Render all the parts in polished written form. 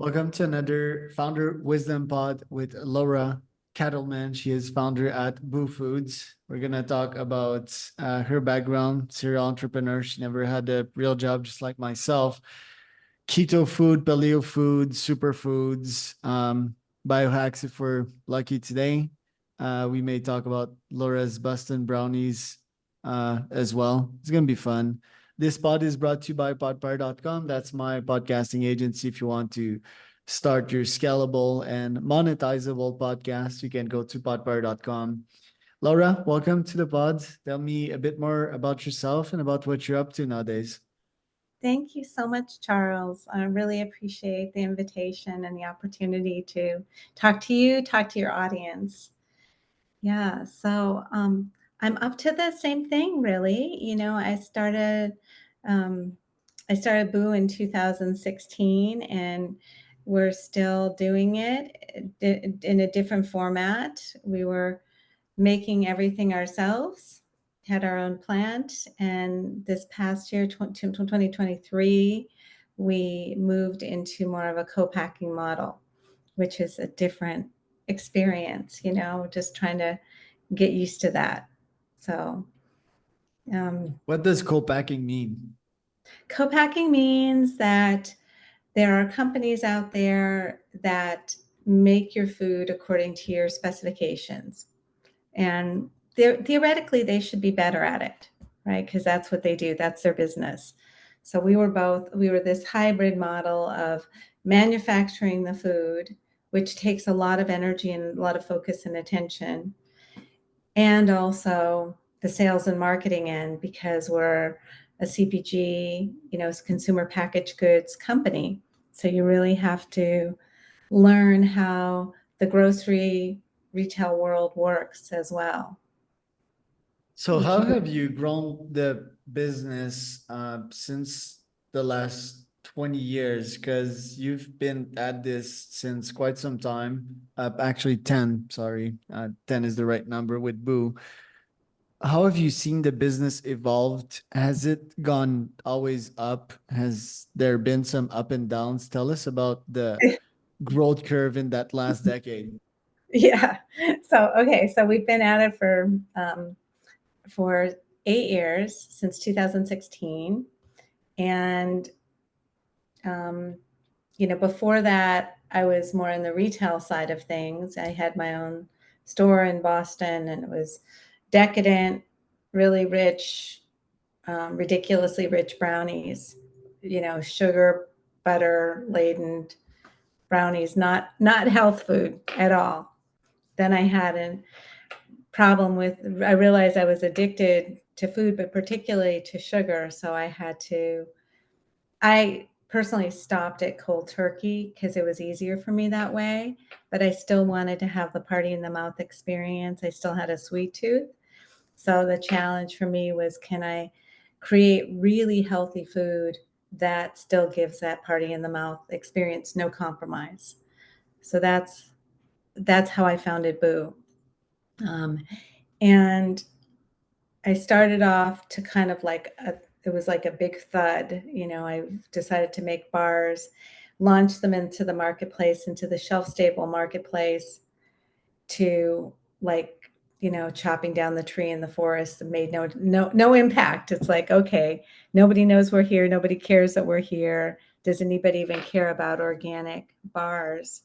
Welcome to another Founder Wisdom Pod with Laura Katleman. She is founder at BHU Foods. We're going to talk about her background, serial entrepreneur. She never had a real job, just like myself. Keto food, paleo food, superfoods, biohacks if we're lucky today. We may talk about Laura's Boston brownies as well. It's going to be fun. This pod is brought to you by podpar.com. That's my podcasting agency. If you want to start your scalable and monetizable podcast, you can go to podpar.com. Laura, welcome to the pod. Tell me a bit more about yourself and about what you're up to nowadays. Thank you so much, Charles. I really appreciate the invitation and the opportunity to talk to you, talk to your audience. Yeah, so I'm up to the same thing, really. I started BHU in 2016, and we're still doing it in a different format. We were making everything ourselves, had our own plant, and this past year, 2023, we moved into more of a co-packing model, which is a different experience, just trying to get used to that. So What does co-packing mean? co-packing means that there are companies out there that make your food according to your specifications. And theoretically, they should be better at it, right? Because that's what they do. That's their business. So we were this hybrid model of manufacturing the food, which takes a lot of energy and a lot of focus and attention, and also the sales and marketing end, because we're a CPG, consumer packaged goods company. So you really have to learn how the grocery retail world works as well. So how have you grown the business since the last 20 years? Because you've been at this since quite some time. Actually 10, sorry. 10 is the right number with BHU. How have you seen the business evolved? Has it gone always up? Has there been some up and downs? Tell us about the growth curve in that last decade. Yeah. So we've been at it for 8 years, since 2016. And, before that, I was more in the retail side of things. I had my own store in Boston, and it was decadent, really rich, ridiculously rich brownies, sugar, butter laden brownies, not health food at all. Then I had a problem I realized I was addicted to food, but particularly to sugar. So I personally stopped at cold turkey because it was easier for me that way, but I still wanted to have the party in the mouth experience. I still had a sweet tooth. So the challenge for me was, can I create really healthy food that still gives that party in the mouth experience, no compromise? So that's how I founded BHU. And I started off to kind of it was like a big thud. I decided to make bars, launch them into the marketplace, into the shelf stable marketplace, to chopping down the tree in the forest and made no impact. It's like, okay, nobody knows we're here. Nobody cares that we're here. Does anybody even care about organic bars?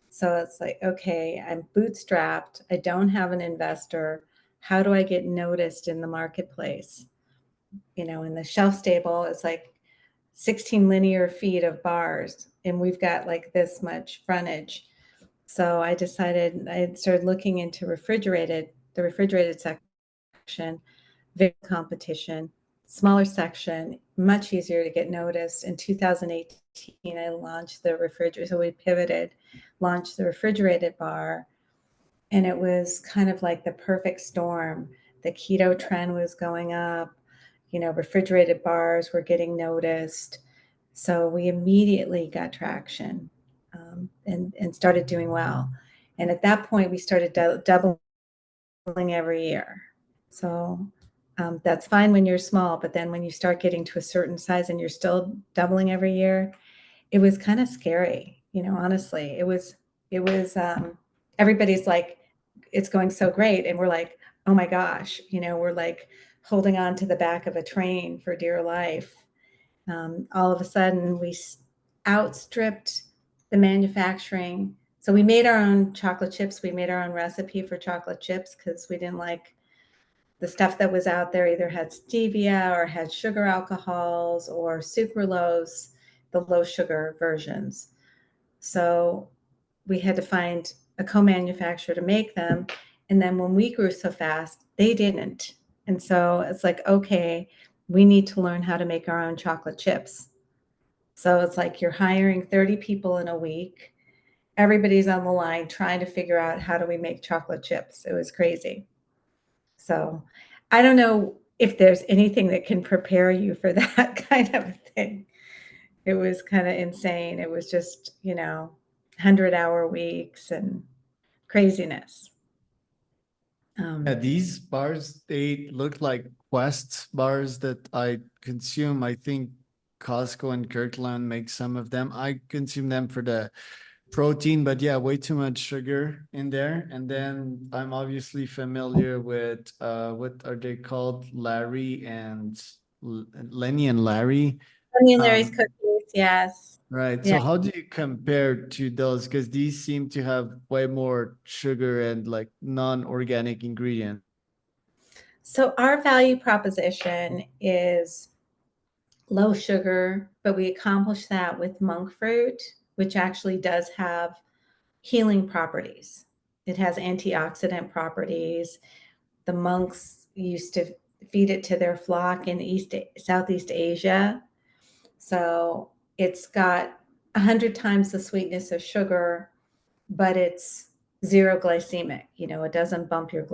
So it's like, okay, I'm bootstrapped. I don't have an investor. How do I get noticed in the marketplace? In the shelf stable, it's like 16 linear feet of bars, and we've got like this much frontage. So I decided, I started looking into the refrigerated section, big competition, smaller section, much easier to get noticed. In 2018, I launched the refrigerator. So we pivoted, launched the refrigerated bar, and it was kind of like the perfect storm. The keto trend was going up, refrigerated bars were getting noticed. So we immediately got traction, and started doing well. And at that point, we started doubling every year. So that's fine when you're small, but then when you start getting to a certain size and you're still doubling every year, it was kind of scary. honestly, it was everybody's like, it's going so great. And we're like, oh my gosh, we're like holding on to the back of a train for dear life. All of a sudden we outstripped the manufacturing. So we made our own chocolate chips. We made our own recipe for chocolate chips because we didn't like the stuff that was out there either had stevia or had sugar alcohols or sucralose, the low sugar versions. So we had to find a co-manufacturer to make them. And then when we grew so fast, they didn't. And so it's like, okay, we need to learn how to make our own chocolate chips. So it's like you're hiring 30 people in a week. Everybody's on the line trying to figure out how do we make chocolate chips. It was crazy. So I don't know if there's anything that can prepare you for that kind of thing. It was kind of insane. It was just, 100-hour weeks and craziness. Yeah, these bars, they look like Quest bars that I consume. I think Costco and Kirkland make some of them. I consume them for the protein, but yeah, way too much sugar in there. And then I'm obviously familiar with what are they called? Larry and Lenny and Larry. Honey and Larry's Um, cookies, yes. right. Yeah. So how do you compare to those? Because these seem to have way more sugar and like non-organic ingredients. So our value proposition is low sugar, but we accomplish that with monk fruit, which actually does have healing properties. It has antioxidant properties. The monks used to feed it to their flock in Southeast Asia. So it's got 100 times the sweetness of sugar, but it's zero glycemic. It doesn't bump your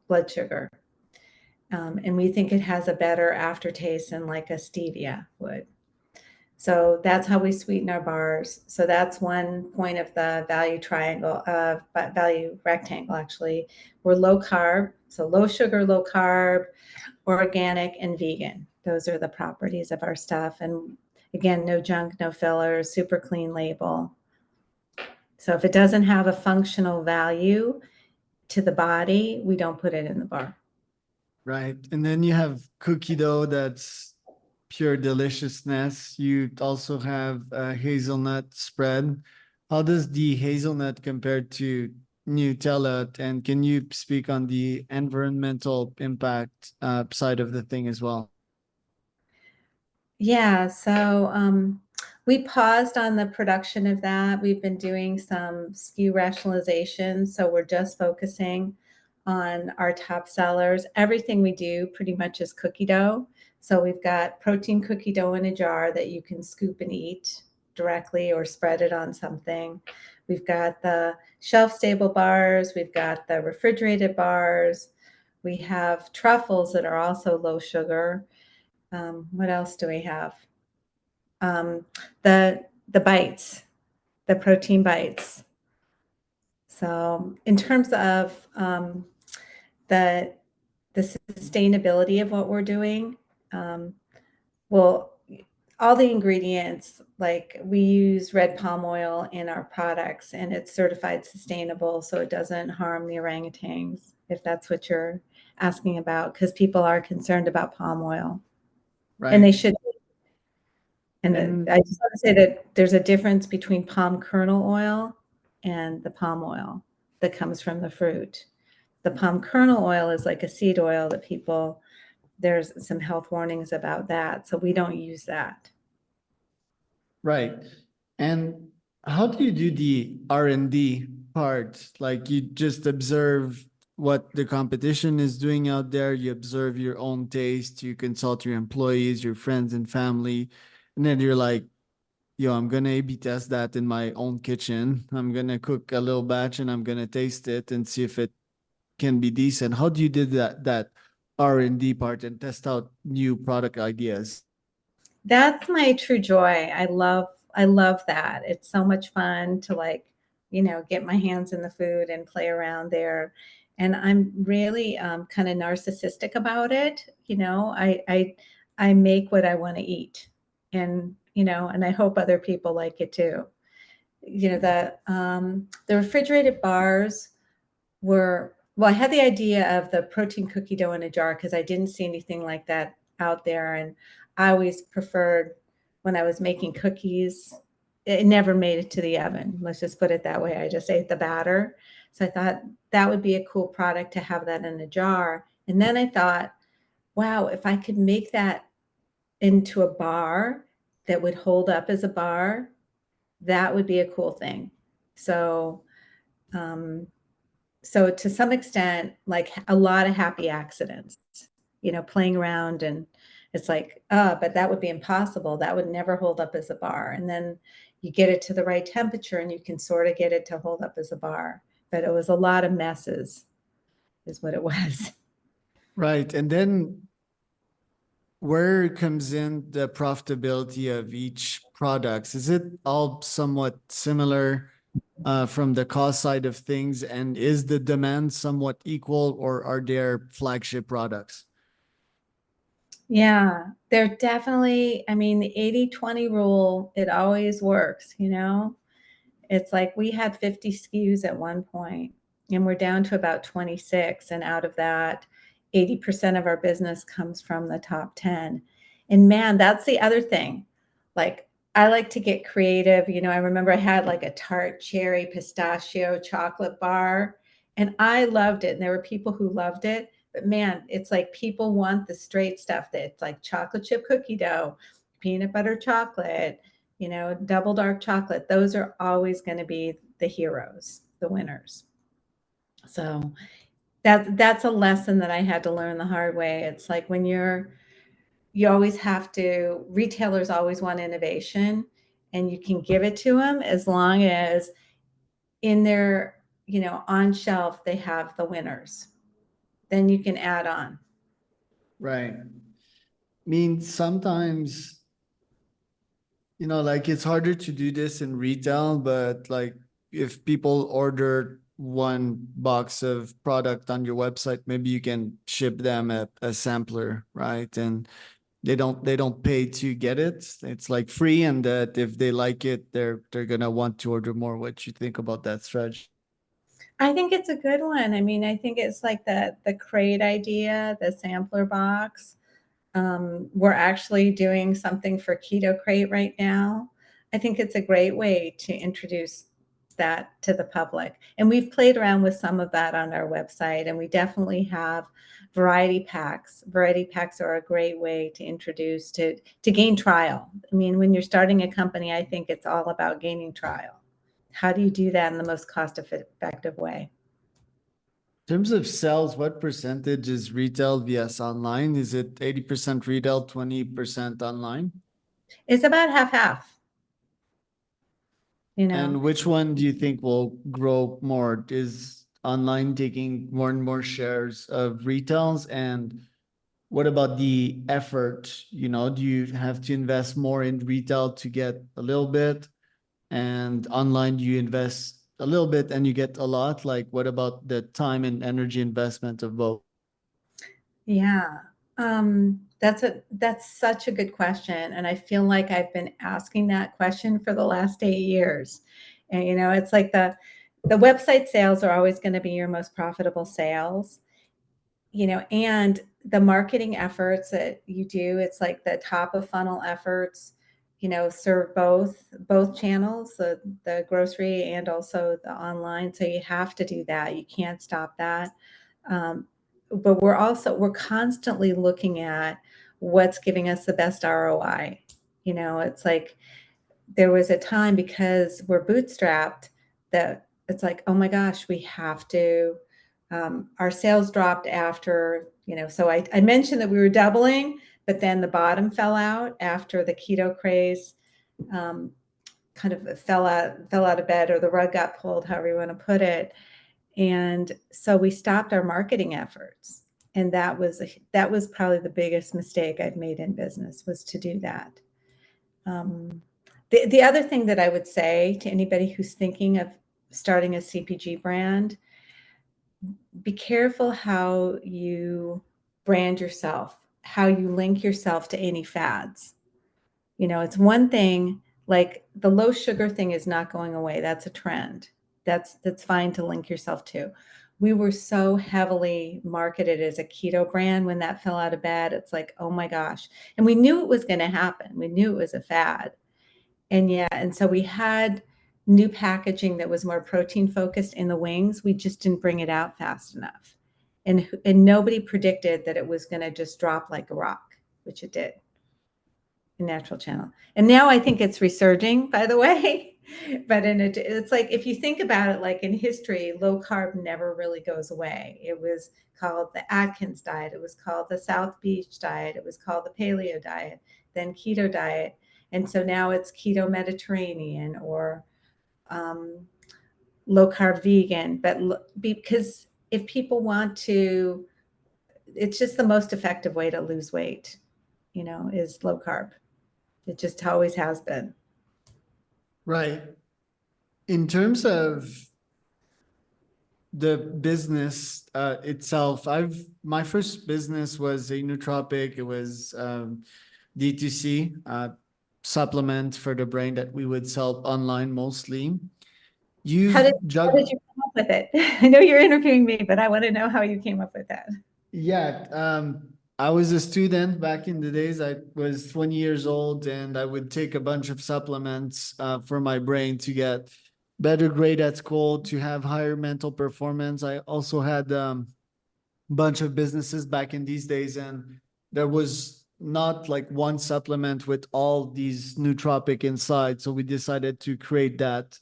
blood sugar. And we think it has a better aftertaste than like a stevia would. So that's how we sweeten our bars. So that's one point of the value triangle, value rectangle, actually. We're low carb, so low sugar, low carb, organic, and vegan. Those are the properties of our stuff. And again, no junk, no fillers, super clean label. So if it doesn't have a functional value to the body, we don't put it in the bar. Right. And then you have cookie dough that's pure deliciousness. You also have a hazelnut spread. How does the hazelnut compare to Nutella? And can you speak on the environmental impact side of the thing as well? Yeah, so we paused on the production of that. We've been doing some SKU rationalization, so we're just focusing on our top sellers. Everything we do pretty much is cookie dough. So we've got protein cookie dough in a jar that you can scoop and eat directly or spread it on something. We've got the shelf-stable bars. We've got the refrigerated bars. We have truffles that are also low sugar. What else do we have? Um, the bites, the protein bites. So in terms of the sustainability of what we're doing, well, all the ingredients, like we use red palm oil in our products, and it's certified sustainable, so it doesn't harm the orangutans, if that's what you're asking about, because people are concerned about palm oil, and Right. they should. And And I just want to say that there's a difference between palm kernel oil and the palm oil that comes from the fruit. The palm kernel oil is like a seed oil that there's some health warnings about that. So we don't use that. right. And how do you do the R&D part? Like you just observe what the competition is doing out there, you observe your own taste, you consult your employees, your friends and family, and then you're like, yo, I'm gonna A/B test that in my own kitchen. I'm gonna cook a little batch and I'm gonna taste it and see if it can be decent. How do you do that R&D part and test out new product ideas? That's my true joy. I love that. It's so much fun to like, get my hands in the food and play around there. And I'm really kind of narcissistic about it. I make what I want to eat, and and I hope other people like it too. the refrigerated bars were, well, I had the idea of the protein cookie dough in a jar because I didn't see anything like that out there. And I always preferred when I was making cookies, it never made it to the oven. Let's just put it that way. I just ate the batter. So I thought that would be a cool product to have that in a jar. And then I thought, wow, if I could make that into a bar that would hold up as a bar, that would be a cool thing. So, um, so to some extent, like a lot of happy accidents, playing around, and it's like, but that would be impossible. That would never hold up as a bar. And then you get it to the right temperature and you can sort of get it to hold up as a bar. But it was a lot of messes is what it was. Right. And then where comes in the profitability of each products? Is it all somewhat similar from the cost side of things? And is the demand somewhat equal, or are there flagship products? Yeah, they're definitely, I mean, the 80-20 rule, it always works, It's like we had 50 SKUs at one point, and we're down to about 26. And out of that, 80% of our business comes from the top 10. And man, that's the other thing. Like, I like to get creative. I remember I had like a tart cherry pistachio chocolate bar, and I loved it. And there were people who loved it. But man, it's like people want the straight stuff that's like chocolate chip cookie dough, peanut butter chocolate, double dark chocolate. Those are always going to be the heroes, the winners. So that's a lesson that I had to learn the hard way. It's like when you always have to, retailers always want innovation, and you can give it to them as long as in their, on shelf, they have the winners. Then you can add on. Right. I mean, sometimes, like it's harder to do this in retail, but like if people order one box of product on your website, maybe you can ship them a sampler, right? And they don't pay to get it. It's like free, and that if they like it, they're gonna want to order more. What you think about that strategy? I think it's a good one. I mean, I think it's like the crate idea, the sampler box. We're actually doing something for Keto Crate right now. I think it's a great way to introduce that to the public. And we've played around with some of that on our website, and we definitely have variety packs. Variety packs are a great way to introduce to gain trial. I mean, when you're starting a company, I think it's all about gaining trial. How do you do that in the most cost effective way? In terms of sales, what percentage is retail vs online? Is it 80% retail, 20% online? It's about half half, you know. And which one do you think will grow more? Is online taking more and more shares of retails? And what about the effort? Do you have to invest more in retail to get a little bit? And online, you invest a little bit and you get a lot? Like, what about the time and energy investment of both? Yeah. That's such a good question. And I feel like I've been asking that question for the last 8 years. And it's like the website sales are always going to be your most profitable sales, and the marketing efforts that you do, it's like the top of funnel efforts, serve both channels, the grocery and also the online. So you have to do that. You can't stop that. Um, but we're constantly looking at what's giving us the best ROI. It's like there was a time, because we're bootstrapped, that it's like, oh my gosh, we have to, our sales dropped after, so I mentioned that we were doubling, but then the bottom fell out after the keto craze, um, kind of fell out of bed, or the rug got pulled, however you want to put it. And so we stopped our marketing efforts. And that was probably the biggest mistake I've made in business, was to do that. The other thing that I would say to anybody who's thinking of starting a CPG brand, be careful how you brand yourself, how you link yourself to any fads. It's one thing, Like the low sugar thing is not going away. That's a trend. That's fine to link yourself to. We were so heavily marketed as a keto brand when that fell out of bed. It's like, oh my gosh. And we knew it was going to happen. We knew it was a fad. And yeah, and so we had new packaging that was more protein focused in the wings. We just didn't bring it out fast enough. And nobody predicted that it was going to just drop like a rock, which it did in natural channel. And now I think it's resurging, by the way. But it's like, if you think about it, like in history, low carb never really goes away. It was called the Atkins diet. It was called the South Beach diet. It was called the paleo diet, then keto diet. And so now it's keto Mediterranean or low carb vegan. But because if people want to, it's just the most effective way to lose weight, is low carb. It just always has been. Right. In terms of the business itself, my first business was a nootropic. It was D2C supplement for the brain that we would sell online mostly. How You've did how jug did you come up with it? I know you're interviewing me, but I want to know how you came up with that. Yeah, I was a student back in the days. I was 20 years old and I would take a bunch of supplements for my brain to get better grade at school, to have higher mental performance. I also had bunch of businesses back in these days, and there was not like one supplement with all these nootropic inside. So we decided to create that,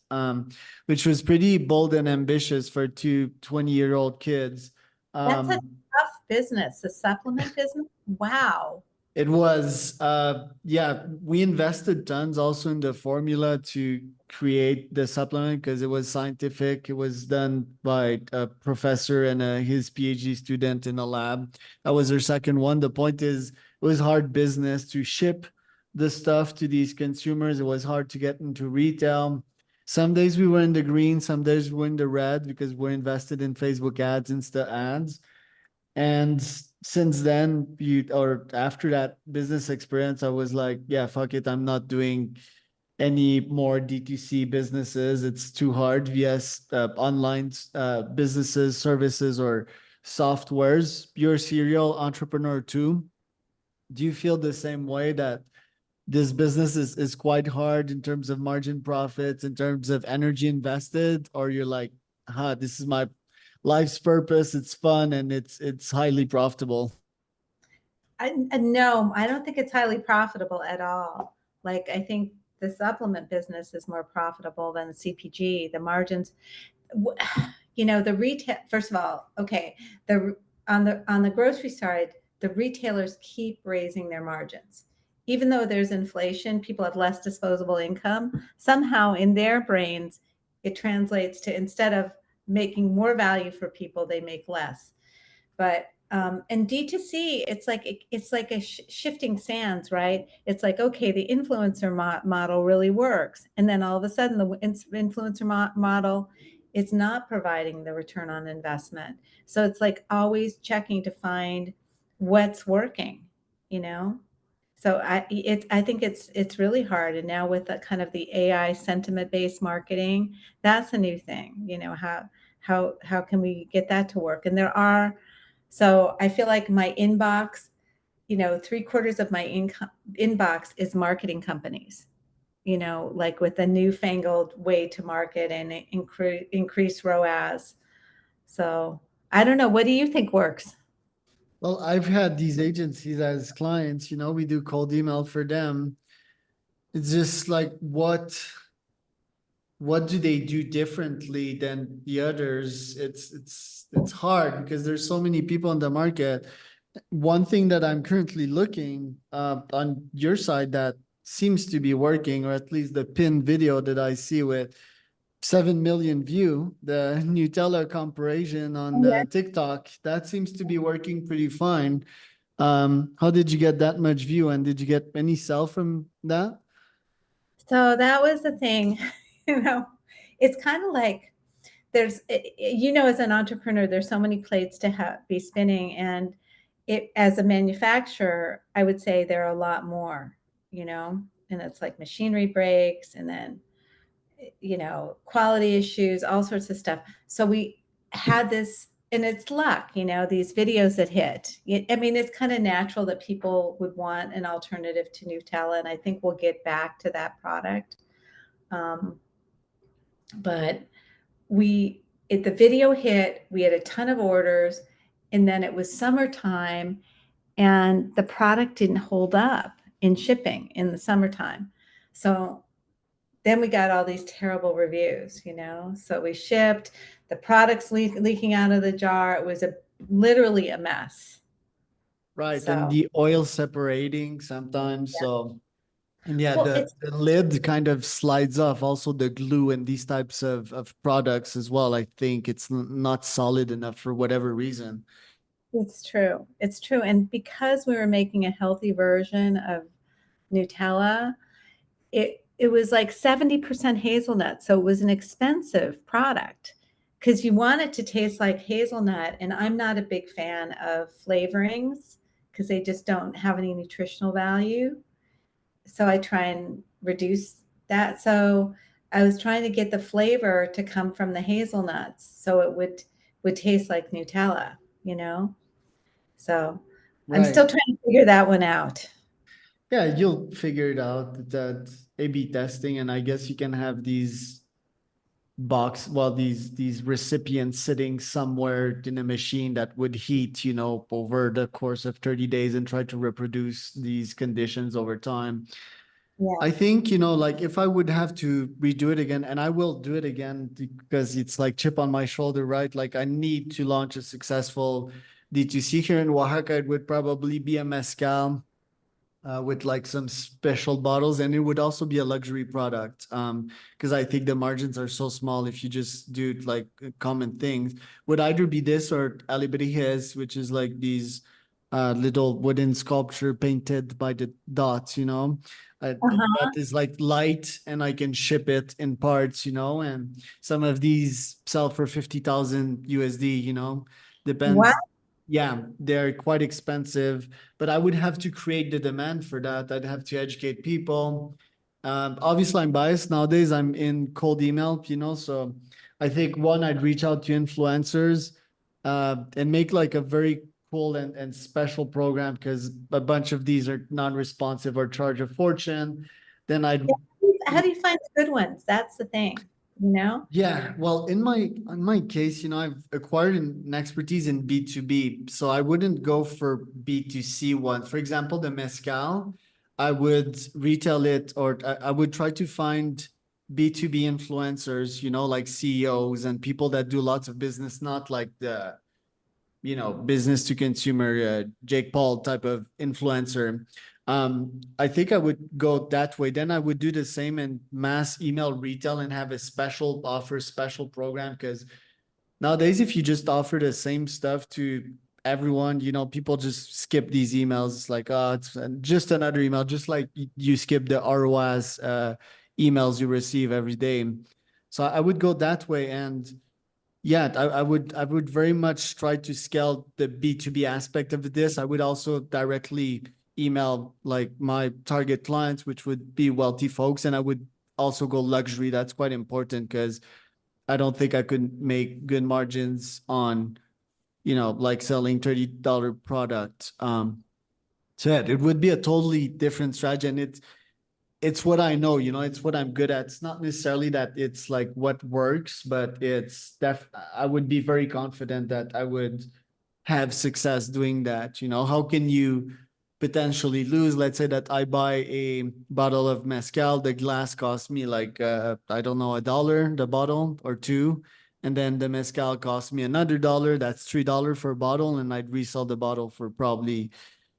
which was pretty bold and ambitious for two 20-year-old kids. That's a Um, tough business, the supplement business. Wow. It was, yeah, we invested tons also in the formula to create the supplement because it was scientific. It was done by a professor and his PhD student in a lab. That was our second one. The point is, it was hard business to ship the stuff to these consumers. It was hard to get into retail. Some days we were in the green, some days we were in the red because we're invested in Facebook ads, Insta ads. And since then, or after that business experience, I was like, yeah, fuck it. I'm not doing any more DTC businesses. It's too hard via online businesses, services, or softwares. You're a serial entrepreneur too. Do you feel the same way that this business is quite hard in terms of margin profits, in terms of energy invested, or you're like, this is my life's purpose, it's fun, and it's highly profitable? No, I don't think it's highly profitable at all. Like, I think the supplement business is more profitable than the CPG. The margins, the retail. First of all, okay, the on the grocery side, the retailers keep raising their margins. Even though there's inflation, people have less disposable income. Somehow in their brains, it translates to, instead of making more value for people, they make less. But and D2C, it's like a shifting sands, right? It's like, okay, the influencer model really works, and then all of a sudden the influencer model is not providing the return on investment. So it's like always checking to find what's working, you know. So I think it's really hard. And now with the kind of the AI sentiment based marketing, that's a new thing. How can we get that to work? And there are, so I feel like my inbox, 3/4 of my inbox is marketing companies, like with a newfangled way to market and increase ROAS. So I don't know. What do you think works? Well, I've had these agencies as clients, we do cold email for them. It's just like, what do they do differently than the others? It's hard because there's so many people in the market. One thing that I'm currently looking on your side that seems to be working, or at least the pinned video that I see with 7 million view, the Nutella comparison on TikTok, that seems to be working pretty fine. How did you get that much view, and did you get any sell from that? So that was the thing, you know, it's kind of like as an entrepreneur, there's so many plates to be spinning. And as a manufacturer, I would say there are a lot more, you know, and it's like machinery breaks and then, quality issues, all sorts of stuff. So we had this, and it's luck, these videos that hit. I mean, it's kind of natural that people would want an alternative to Nutella, and I think we'll get back to that product. But the video hit, we had a ton of orders, and then it was summertime, and the product didn't hold up in shipping in the summertime. So then we got all these terrible reviews, So we shipped, the products leaking out of the jar. It was literally a mess. Right. And So the oil separating sometimes. yeah. So, and yeah, Well, the lid kind of slides off. Also, the glue and these types of products as well. I think it's not solid enough for whatever reason. it's true. It's true. And because we were making a healthy version of Nutella, it was like 70% hazelnut. So it was an expensive product because you want it to taste like hazelnut. And I'm not a big fan of flavorings because they just don't have any nutritional value. So I try and reduce that. So I was trying to get the flavor to come from the hazelnuts so it would taste like Nutella. So I'm Right. still trying to figure that one out. Yeah, you'll figure it out that A/B testing, and I guess you can have these recipients sitting somewhere in a machine that would heat, over the course of 30 days and try to reproduce these conditions over time. Yeah. I think, like if I would have to redo it again, and I will do it again because it's like chip on my shoulder, right? Like I need to launch a successful D2C here in Oaxaca. It would probably be a mezcal with like some special bottles, and it would also be a luxury product because I think the margins are so small if you just do like common things. Would either be this or alibrijes, which is like these little wooden sculpture painted by the dots, that Uh-huh. is like light and I can ship it in parts, and some of these sell for 50,000 USD, Wow. depends. Yeah, they're quite expensive, but I would have to create the demand for that. I'd have to educate people. Obviously, I'm biased nowadays. I'm in cold email, so I think one, I'd reach out to influencers and make like a very cool and special program because a bunch of these are non-responsive or charge a fortune. Then I'd Yeah. How do you find the good ones? That's the thing. Yeah, well, in my case, I've acquired an expertise in B2B, so I wouldn't go for B2C ones. For example, the mezcal, I would retail it, or I would try to find B2B influencers, like CEOs and people that do lots of business, not like the business to consumer, Jake Paul type of influencer. I think I would go that way. Then I would do the same in mass email retail and have a special offer, special program. Because nowadays, if you just offer the same stuff to everyone, people just skip these emails. It's like, oh, it's just another email, just like you skip the ROAS emails you receive every day. So I would go that way. And yeah, I would very much try to scale the B2B aspect of this. I would also directly email like my target clients, which would be wealthy folks, and I would also go luxury. That's quite important because I don't think I could make good margins on, like selling $30 product. So yeah, it would be a totally different strategy, and it's what I know, it's what I'm good at. It's not necessarily that it's like what works, but I would be very confident that I would have success doing that. How can you potentially lose? Let's say that I buy a bottle of mezcal, the glass costs me like, I don't know, $1, the bottle or two. And then the mezcal costs me another dollar. That's $3 for a bottle. And I'd resell the bottle for probably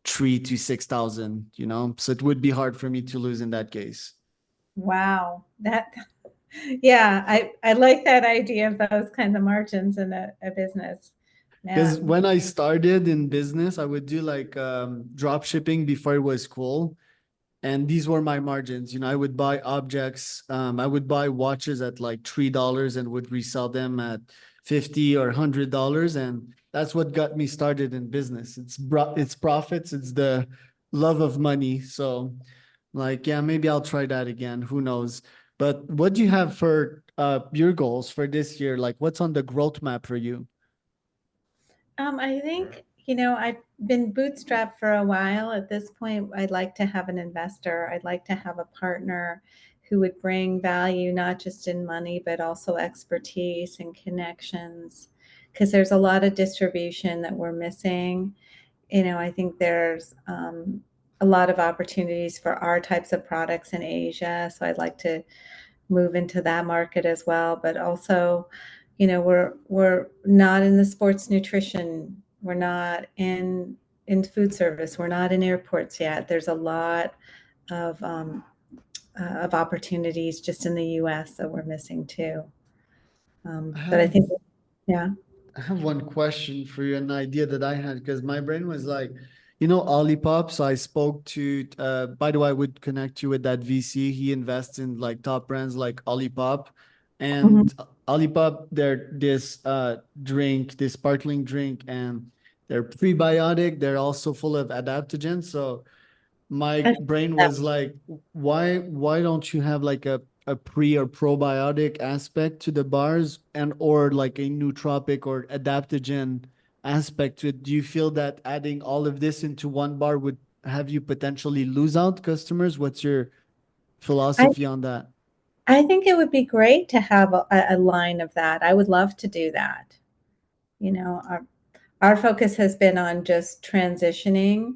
3 to 6,000, so it would be hard for me to lose in that case. Wow. Yeah, I like that idea of those kinds of margins in a business. Because Man. when I started in business, I would do like drop shipping before it was cool. And these were my margins. I would buy objects. I would buy watches at like $3 and would resell them at 50 or $100. And that's what got me started in business. It's profits. It's the love of money. So Like, yeah, maybe I'll try that again. Who knows? But what do you have for your goals for this year? Like, what's on the growth map for you? I think, you know, I've been bootstrapped for a while. At this point, I'd like to have an investor. I'd like to have a partner who would bring value, not just in money, but also expertise and connections. Because there's a lot of distribution that we're missing. You know, I think there's a lot of opportunities for our types of products in Asia. So I'd like to move into that market as well. But also, you know, we're not in the sports nutrition. We're not in food service. We're not in airports yet. There's a lot of opportunities just in the U.S. that we're missing too. I But I have think, yeah. I have one question for you, an idea that I had because my brain was like, you know, Olipop. So I spoke to, by the way, I would connect you with that VC. He invests in like top brands like Olipop. Mhm. And Olipop, they're this drink, this sparkling drink, and they're prebiotic. They're also full of adaptogens. So my brain was like, why don't you have like a pre or probiotic aspect to the bars and or like a nootropic or adaptogen aspect to it? Do you feel that adding all of this into one bar would have you potentially lose out customers? What's your I, philosophy on that? I think it would be great to have a line of that. I would love to do that. You know, our focus has been on just transitioning.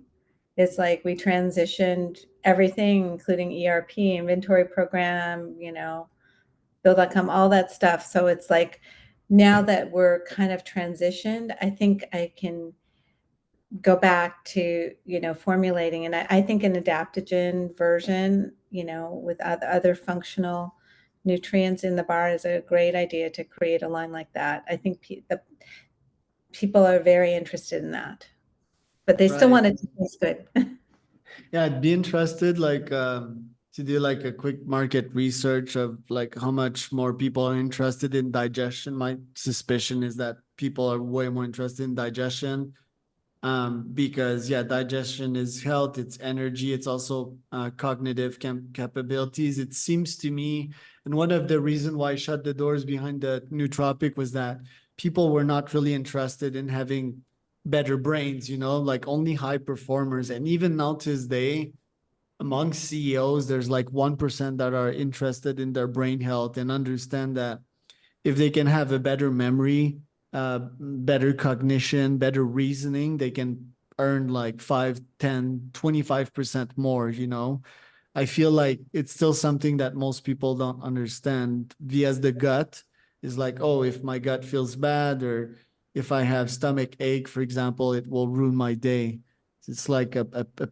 It's like we transitioned everything, including ERP, inventory program, you know, Bill.com, all that stuff. So it's like now that we're kind of transitioned, I think I can go back to, you know, formulating. And I think an adaptogen version, you know, with other functional nutrients in the bar is a great idea to create a line like that. I think the people are very interested in that, but they still Right. want it to taste good. Yeah, I'd be interested like to do like a quick market research of like how much more people are interested in digestion. My suspicion is that people are way more interested in digestion because yeah, digestion is health, it's energy, it's also cognitive capabilities. It seems to me, and one of the reason why I shut the doors behind the nootropic was that people were not really interested in having better brains, you know, like only high performers. And even now to this day, among CEOs, there's like 1% that are interested in their brain health and understand that if they can have a better memory, better cognition, better reasoning, they can earn like 5, 10, 25% more, you know. I feel like it's still something that most people don't understand. Via the gut is like, oh, if my gut feels bad or if I have stomach ache, for example, it will ruin my day. It's like a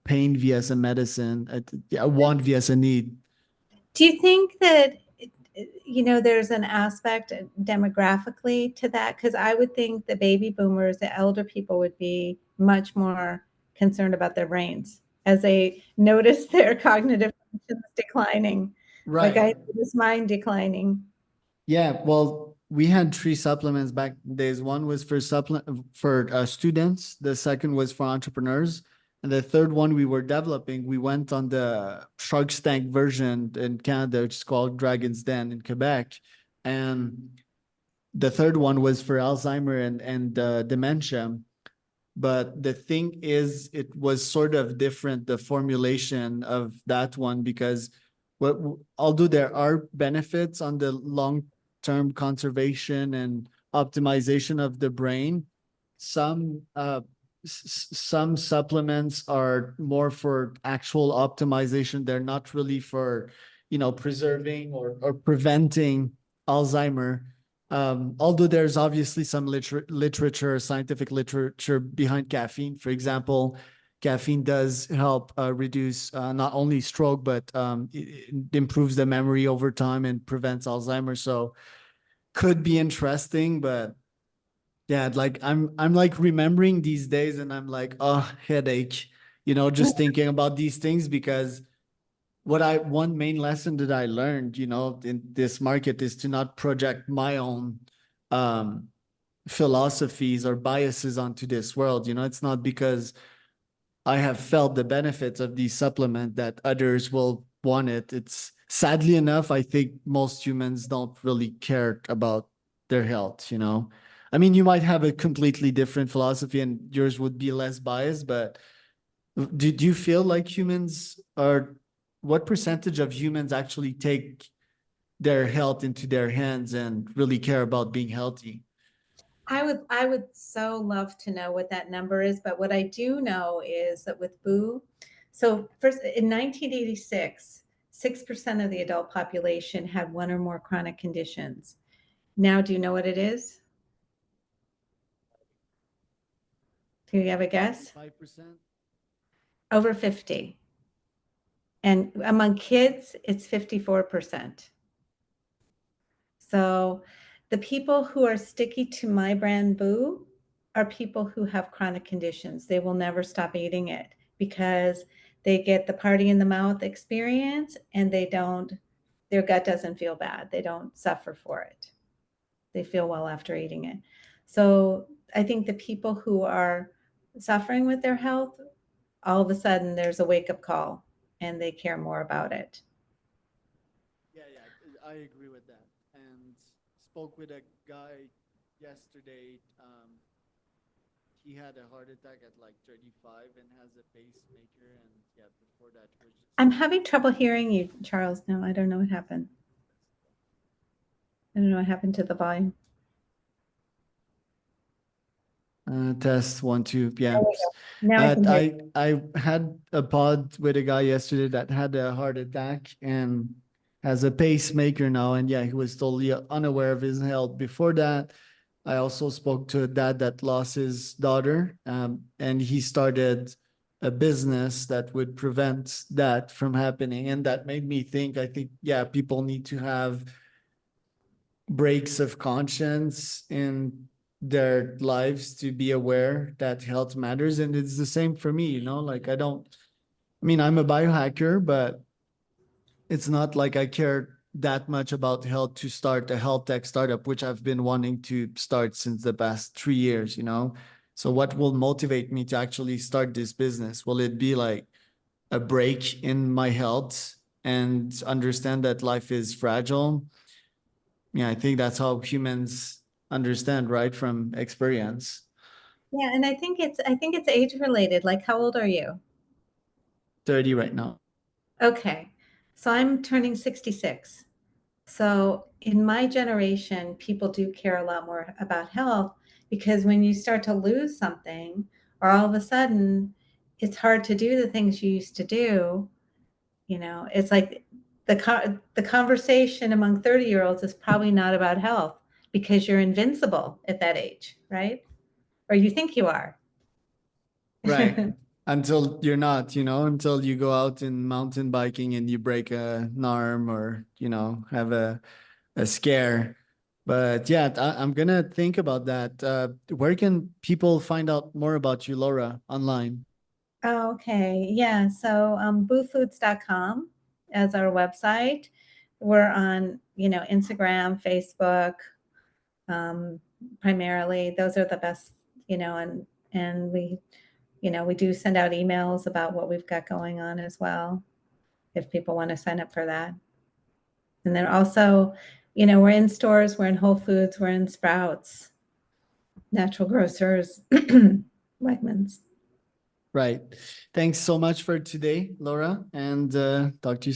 pain via a medicine, a want via a need. Do you think that, you know, there's an aspect demographically to that? Because I would think the baby boomers, the elder people, would be much more concerned about their brains as they notice their cognitive functions declining. Like Right. I notice mine declining. Yeah, well, we had three supplements back in days. One was for students, the second was for entrepreneurs, and the third one we were developing. We went on the Shark Tank version in Canada, which is called Dragon's Den in Quebec, and the third one was for Alzheimer and dementia. But the thing is, it was sort of different, the formulation of that one, because what although there are benefits on the long-term conservation and optimization of the brain, some some supplements are more for actual optimization. They're not really for, you know, preserving or preventing Alzheimer. Although there's obviously some literature, scientific literature behind caffeine. For example, caffeine does help reduce not only stroke, but it improves the memory over time and prevents Alzheimer's. So could be interesting, but yeah, like I'm like remembering these days and I'm like, oh, headache, you know, just thinking about these things because one main lesson that I learned, you know, in this market is to not project my own philosophies or biases onto this world. You know, it's not because I have felt the benefits of these supplement that others will want it. It's sadly enough, I think most humans don't really care about their health, you know. I mean, you might have a completely different philosophy and yours would be less biased, but do you feel like humans are, what percentage of humans actually take their health into their hands and really care about being healthy? I would so love to know what that number is, but what I do know is that with Boo, so first in 1986, 6% of the adult population had one or more chronic conditions. Now, do you know what it is? Do you have a guess? 5%? Over 50. And among kids, it's 54%. So the people who are sticky to my brand Boo are people who have chronic conditions. They will never stop eating it because they get the party in the mouth experience and their gut doesn't feel bad. They don't suffer for it. They feel well after eating it. So I think the people who are suffering with their health, all of a sudden there's a wake up call and they care more about it. Yeah, I agree with that. And spoke with a guy yesterday. He had a heart attack at like 35 and has a pacemaker. And yeah, before that, he was just I'm having trouble hearing you, Charles. No, I don't know what happened. I don't know what happened to the volume. Test 1, 2. Yeah. There we go. Now I can hear you. I had a pod with a guy yesterday that had a heart attack and has a pacemaker now. And yeah, he was totally unaware of his health before that. I also spoke to a dad that lost his daughter, and he started a business that would prevent that from happening. And that made me think, I think, yeah, people need to have breaks of conscience in their lives to be aware that health matters. And it's the same for me, you know, like I mean, I'm a biohacker, but it's not like I care that much about health to start a health tech startup, which I've been wanting to start since the past 3 years, you know? So what will motivate me to actually start this business? Will it be like a break in my health and understand that life is fragile? Yeah, I think that's how humans understand, right, from experience. Yeah, and I think it's age related. Like, how old are you? 30 right now. Okay. So I'm turning 66. So in my generation, people do care a lot more about health because when you start to lose something, or all of a sudden it's hard to do the things you used to do, it's like the conversation among 30-year-olds is probably not about health because you're invincible at that age, right? Or you think you are. Right. Until you're not, you know, until you go out in mountain biking and you break an arm or, you know, have a scare. But yeah, I'm gonna think about that. Where can people find out more about you, Laura, online? Oh, okay. Yeah. So boofoods.com as our website. We're on, Instagram, Facebook, primarily. Those are the best, and we do send out emails about what we've got going on as well, if people want to sign up for that. And then also, we're in stores, we're in Whole Foods, we're in Sprouts, Natural Grocers, Wegmans. Right. Thanks so much for today, Laura, and talk to you